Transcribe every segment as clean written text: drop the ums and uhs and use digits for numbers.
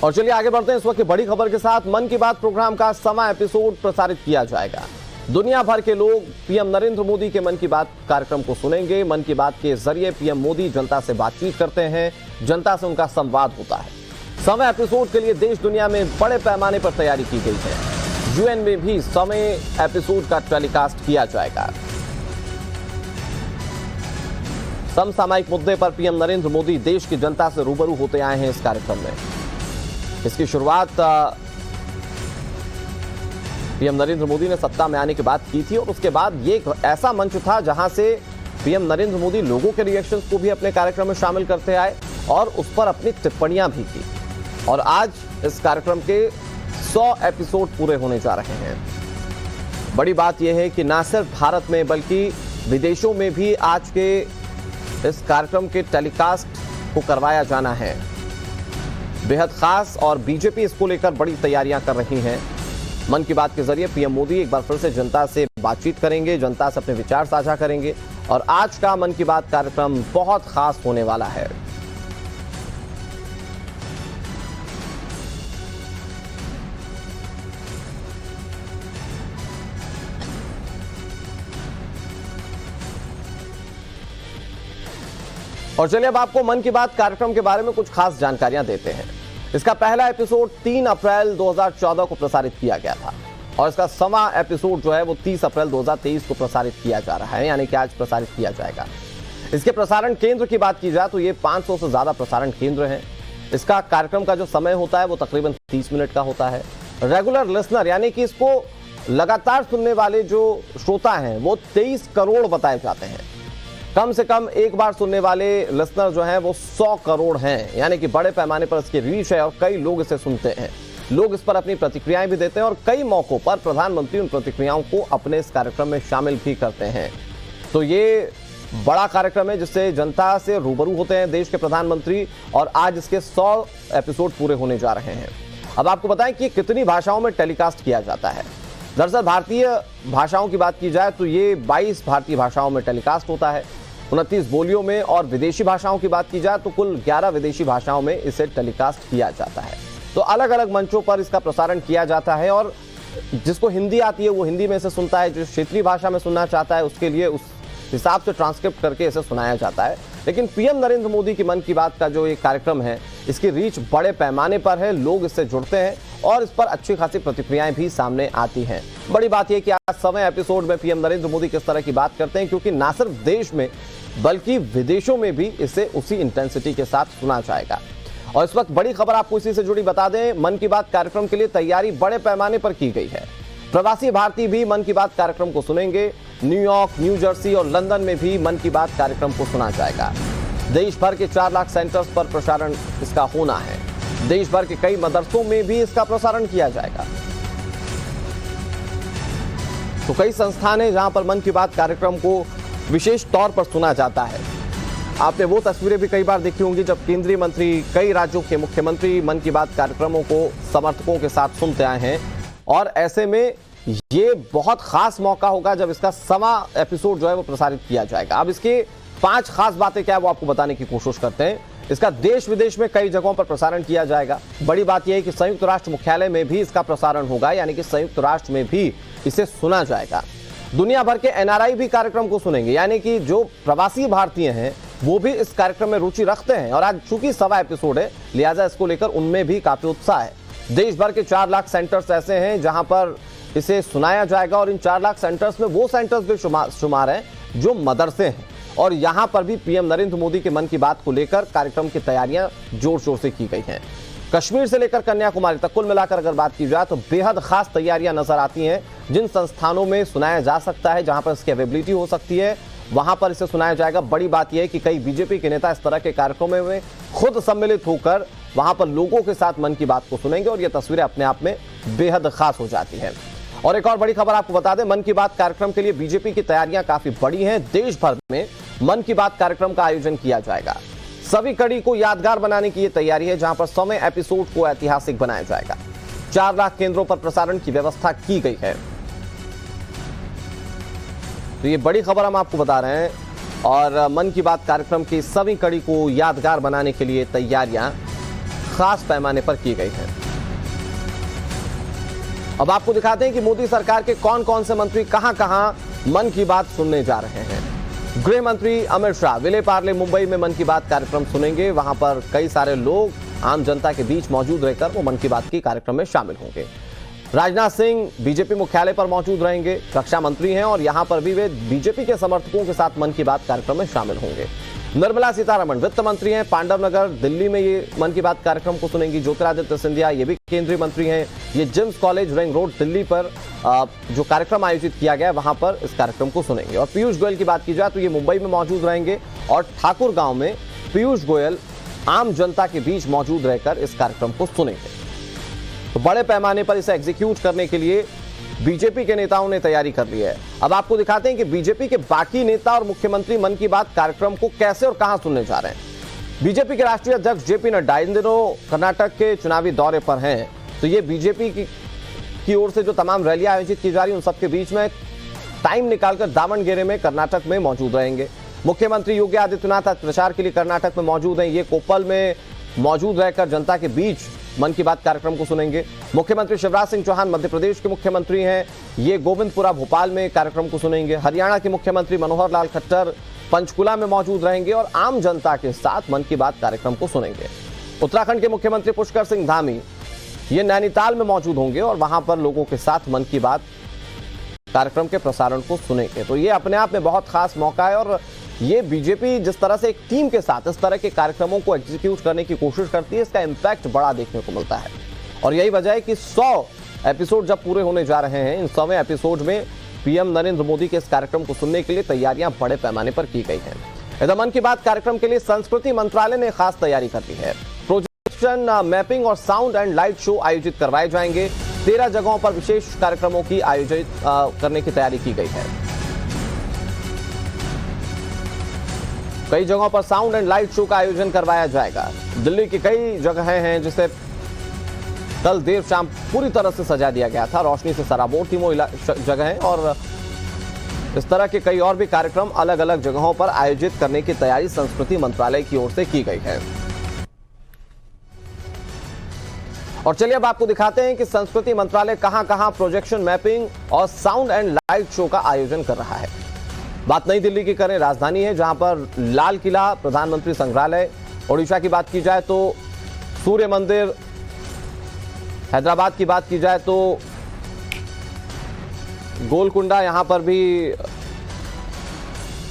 और चलिए आगे बढ़ते हैं इस वक्त की बड़ी खबर के साथ। मन की बात प्रोग्राम का 100वां एपिसोड प्रसारित किया जाएगा। दुनिया भर के लोग पीएम नरेंद्र मोदी के मन की बात कार्यक्रम को सुनेंगे। मन की बात के जरिए पीएम मोदी जनता से बातचीत करते हैं, जनता से उनका संवाद होता है। 100वें एपिसोड के लिए देश दुनिया में बड़े पैमाने पर तैयारी की गई है। यूएन में भी 100वें एपिसोड का टेलीकास्ट किया जाएगा। समसामयिक मुद्दे पर पीएम नरेंद्र मोदी देश की जनता से रूबरू होते आए हैं इस कार्यक्रम में। इसकी शुरुआत पीएम नरेंद्र मोदी ने सत्ता में आने के बाद की थी और उसके बाद ये एक ऐसा मंच था जहां से पीएम नरेंद्र मोदी लोगों के रिएक्शंस को भी अपने कार्यक्रम में शामिल करते आए और उस पर अपनी टिप्पणियां भी की। और आज इस कार्यक्रम के 100 एपिसोड पूरे होने जा रहे हैं। बड़ी बात यह है कि न सिर्फ भारत में बल्कि विदेशों में भी आज के इस कार्यक्रम के टेलीकास्ट को करवाया जाना है। बेहद खास और बीजेपी इसको लेकर बड़ी तैयारियां कर रही हैं। मन की बात के जरिए पीएम मोदी एक बार फिर से जनता से बातचीत करेंगे, जनता से अपने विचार साझा करेंगे और आज का मन की बात कार्यक्रम बहुत खास होने वाला है। और चलिए अब आपको मन की बात कार्यक्रम के बारे में कुछ खास जानकारियां देते हैं। इसका पहला एपिसोड 3 अप्रैल 2014 को प्रसारित किया गया था और इसका 100वां एपिसोड जो है वो 30 अप्रैल 2023 को प्रसारित किया जा रहा है, यानी कि आज प्रसारित किया जाएगा। इसके प्रसारण केंद्र की बात की जाए तो ये 500 से ज्यादा प्रसारण केंद्र हैं। इसका कार्यक्रम का जो समय होता है वो तकरीबन 30 मिनट का होता है। रेगुलर लिसनर यानी कि इसको लगातार सुनने वाले जो श्रोता हैं वो 23 करोड़ बताए जाते हैं। कम से कम एक बार सुनने वाले लिसनर जो हैं वो 100 करोड़ हैं, यानी कि बड़े पैमाने पर इसकी रीच है और कई लोग इसे सुनते हैं। लोग इस पर अपनी प्रतिक्रियाएं भी देते हैं और कई मौकों पर प्रधानमंत्री उन प्रतिक्रियाओं को अपने इस कार्यक्रम में शामिल भी करते हैं। तो ये बड़ा कार्यक्रम है जिससे जनता से रूबरू होते हैं देश के प्रधानमंत्री और आज इसके 100 एपिसोड पूरे होने जा रहे हैं। अब आपको बताएं कि कितनी भाषाओं में टेलीकास्ट किया जाता है। दरअसल भारतीय भाषाओं की बात की जाए तो ये 22 भारतीय भाषाओं में टेलीकास्ट होता है, 29 बोलियों में, और विदेशी भाषाओं की बात की जाए तो कुल 11 विदेशी भाषाओं में इसे टेलीकास्ट किया जाता है। तो अलग अलग मंचों पर इसका प्रसारण किया जाता है और जिसको हिंदी आती है वो हिंदी में इसे सुनता है, जो क्षेत्रीय भाषा में सुनना चाहता है उसके लिए उस हिसाब से ट्रांसक्रिप्ट करके इसे सुनाया जाता है। लेकिन पीएम नरेंद्र मोदी की मन की बात का जो ये कार्यक्रम है इसकी रीच बड़े पैमाने पर है, लोग इससे जुड़ते हैं और इस पर अच्छी खासी प्रतिक्रियाएं भी सामने आती हैं। बड़ी बात यह कि आज 100वें एपिसोड में पीएम नरेंद्र मोदी किस तरह की बात करते हैं, क्योंकि न सिर्फ देश में बल्कि विदेशों में भी इसे उसी इंटेंसिटी के साथ सुना जाएगा। और इस वक्त बड़ी खबर आपको इसी से जुड़ी बता दें, मन की बात कार्यक्रम के लिए तैयारी बड़े पैमाने पर की गई है। प्रवासी भारतीय भी मन की बात कार्यक्रम को सुनेंगे। न्यूयॉर्क, न्यू जर्सी और लंदन में भी मन की बात कार्यक्रम को सुना जाएगा। देश भर के 4 लाख सेंटर्स पर प्रसारण इसका होना है। देश भर के कई मदरसों में भी इसका प्रसारण किया जाएगा। तो कई संस्थान हैं जहां पर मन की बात कार्यक्रम को विशेष तौर पर सुना जाता है। आपने वो तस्वीरें भी कई बार देखी होंगी जब केंद्रीय मंत्री, कई राज्यों के मुख्यमंत्री मन की बात कार्यक्रमों को समर्थकों के साथ सुनते आए हैं और ऐसे में ये बहुत खास मौका होगा जब इसका 100वां एपिसोड जो है वो प्रसारित किया जाएगा। अब इसके 5 खास बातें क्या है वो आपको बताने की कोशिश करते हैं। इसका देश विदेश में कई जगहों पर प्रसारण किया जाएगा। बड़ी बात यह है कि संयुक्त राष्ट्र मुख्यालय में भी इसका प्रसारण होगा, यानी कि संयुक्त राष्ट्र में भी इसे सुना जाएगा। दुनिया भर के एनआरआई भी कार्यक्रम को सुनेंगे, यानी कि जो प्रवासी भारतीय हैं वो भी इस कार्यक्रम में रुचि रखते हैं और आज चूंकि 100वां एपिसोड है लिहाजा इसको लेकर उनमें भी काफी उत्साह है। देश भर के 4 लाख सेंटर्स ऐसे हैं जहां पर इसे सुनाया जाएगा और इन 4 लाख सेंटर्स में वो सेंटर्स भी शुमार हैं जो मदरसे हैं और यहां पर भी पीएम नरेंद्र मोदी के मन की बात को लेकर कार्यक्रम की तैयारियां जोर शोर से की गई हैं। कश्मीर से लेकर कन्याकुमारी तक कुल मिलाकर अगर बात की जाए तो बेहद खास तैयारियां नजर आती हैं। जिन संस्थानों में सुनाया जा सकता है, जहां पर इसकी अवेलेबिलिटी हो सकती है, वहां पर इसे सुनाया जाएगा। बड़ी बात यह है कि कई बीजेपी के नेता इस तरह के कार्यक्रमों में खुद सम्मिलित होकर वहां पर लोगों के साथ मन की बात को सुनेंगे और यह तस्वीरें अपने आप में बेहद खास हो जाती है। और एक और बड़ी खबर आपको बता दें, मन की बात कार्यक्रम के लिए बीजेपी की तैयारियां काफी बड़ी हैं। देश भर में मन की बात कार्यक्रम का आयोजन किया जाएगा। सभी कड़ी को यादगार बनाने की यह तैयारी है, जहां पर 100वें एपिसोड को ऐतिहासिक बनाया जाएगा। 4 लाख केंद्रों पर प्रसारण की व्यवस्था की गई है। तो ये बड़ी खबर हम आपको बता रहे हैं और मन की बात कार्यक्रम की सभी कड़ी को यादगार बनाने के लिए तैयारियां खास पैमाने पर की गई है। अब आपको दिखाते हैं कि मोदी सरकार के कौन कौन से मंत्री कहां कहां मन की बात सुनने जा रहे हैं। गृह मंत्री अमित शाह विले पार्ले मुंबई में मन की बात कार्यक्रम सुनेंगे। वहां पर कई सारे लोग आम जनता के बीच मौजूद रहकर वो मन की बात की कार्यक्रम में शामिल होंगे। राजनाथ सिंह बीजेपी मुख्यालय पर मौजूद रहेंगे, रक्षा मंत्री हैं और यहां पर भी वे बीजेपी के समर्थकों के साथ मन की बात कार्यक्रम में शामिल होंगे। निर्मला सीतारमण वित्त मंत्री हैं, पांडव नगर दिल्ली में ये मन की बात कार्यक्रम को सुनेंगी। ज्योतिरादित्य सिंधिया ये भी केंद्रीय मंत्री हैं, ये JIMS college ring road Delhi पर जो कार्यक्रम आयोजित किया गया है वहां पर इस कार्यक्रम को सुनेंगे। और पीयूष गोयल की बात की जाए तो ये मुंबई में मौजूद रहेंगे और ठाकुर गांव में पीयूष गोयल आम जनता के बीच मौजूद रहकर इस कार्यक्रम को सुनेंगे। तो बड़े पैमाने पर इसे एग्जीक्यूट करने के लिए बीजेपी के नेताओं ने तैयारी कर ली है। अब आपको दिखाते हैं कि बीजेपी के बाकी नेता और मुख्यमंत्री मन की बात कार्यक्रम को कैसे और कहां सुनने जा रहे हैं। बीजेपी के राष्ट्रीय अध्यक्ष जेपी नड्डा इन दिनों कर्नाटक के चुनावी दौरे पर हैं, तो ये बीजेपी की ओर से जो तमाम रैलियां आयोजित की जा रही हैं उन सबके बीच में टाइम निकालकर दावणगेरे में कर्नाटक में मौजूद रहेंगे। मुख्यमंत्री योगी आदित्यनाथ आज प्रचार के लिए कर्नाटक में मौजूद हैं। ये कोप्पल में मौजूद रहकर जनता के बीच मन की बात कार्यक्रम को सुनेंगे। मुख्यमंत्री शिवराज सिंह चौहान मध्य प्रदेश के मुख्यमंत्री हैं, ये गोविंदपुरा भोपाल में कार्यक्रम को सुनेंगे। हरियाणा के मुख्यमंत्री मनोहर लाल खट्टर पंचकुला में मौजूद रहेंगे और आम जनता के साथ मन की बात कार्यक्रम को सुनेंगे। उत्तराखंड के मुख्यमंत्री पुष्कर सिंह धामी ये नैनीताल में मौजूद होंगे और वहां पर लोगों के साथ मन की बात कार्यक्रम के प्रसारण को सुनेंगे। तो ये अपने आप में बहुत खास मौका है और ये बीजेपी जिस तरह से एक टीम के साथ इस तरह के कार्यक्रमों को एग्जीक्यूट करने की कोशिश करती है, इसका इंपैक्ट बड़ा देखने को मिलता है। और यही वजह है कि 100 एपिसोड जब पूरे होने जा रहे हैं, इन 100वें एपिसोड में पीएम नरेंद्र मोदी के इस कार्यक्रम को सुनने के लिए तैयारियां बड़े पैमाने पर की गई हैं। इधर मन की बात कार्यक्रम के लिए संस्कृति मंत्रालय ने खास तैयारी कर ली है। प्रोजेक्शन, मैपिंग और साउंड एंड लाइट शो आयोजित करवाए जाएंगे। 13 जगहों पर विशेष कार्यक्रमों की आयोजित करने की तैयारी की गई है। कई जगहों पर साउंड एंड लाइट शो का आयोजन करवाया जाएगा। दिल्ली की कई जगहें हैं जिसे कल देर शाम पूरी तरह से सजा दिया गया था, रोशनी से सराबोर थी वो जगहें और इस तरह के कई और भी कार्यक्रम अलग अलग जगहों पर आयोजित करने की तैयारी संस्कृति मंत्रालय की ओर से की गई है। और चलिए अब आपको दिखाते हैं कि संस्कृति मंत्रालय कहां कहां प्रोजेक्शन, मैपिंग और साउंड एंड लाइट शो का आयोजन कर रहा है। बात नई दिल्ली की करें, राजधानी है जहां पर लाल किला, प्रधानमंत्री संग्रहालय। ओडिशा की बात की जाए तो सूर्य मंदिर। हैदराबाद की बात की जाए तो गोलकुंडा, यहां पर भी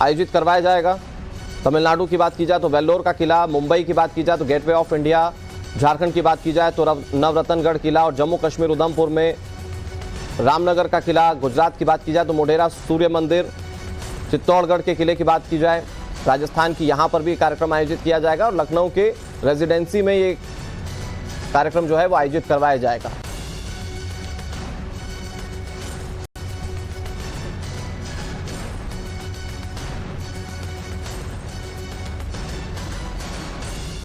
आयोजित करवाया जाएगा। तमिलनाडु की बात की जाए तो वेल्लोर का किला। मुंबई की बात की जाए तो गेटवे ऑफ इंडिया। झारखंड की बात की जाए तो नवरत्नगढ़ किला और जम्मू कश्मीर उधमपुर में रामनगर का किला। गुजरात की बात की जाए तो मोढेरा सूर्य मंदिर। चित्तौड़गढ़ के किले की बात की जाए, राजस्थान की यहां पर भी कार्यक्रम आयोजित किया जाएगा और लखनऊ के रेजिडेंसी में ये कार्यक्रम जो है वो आयोजित करवाया जाएगा।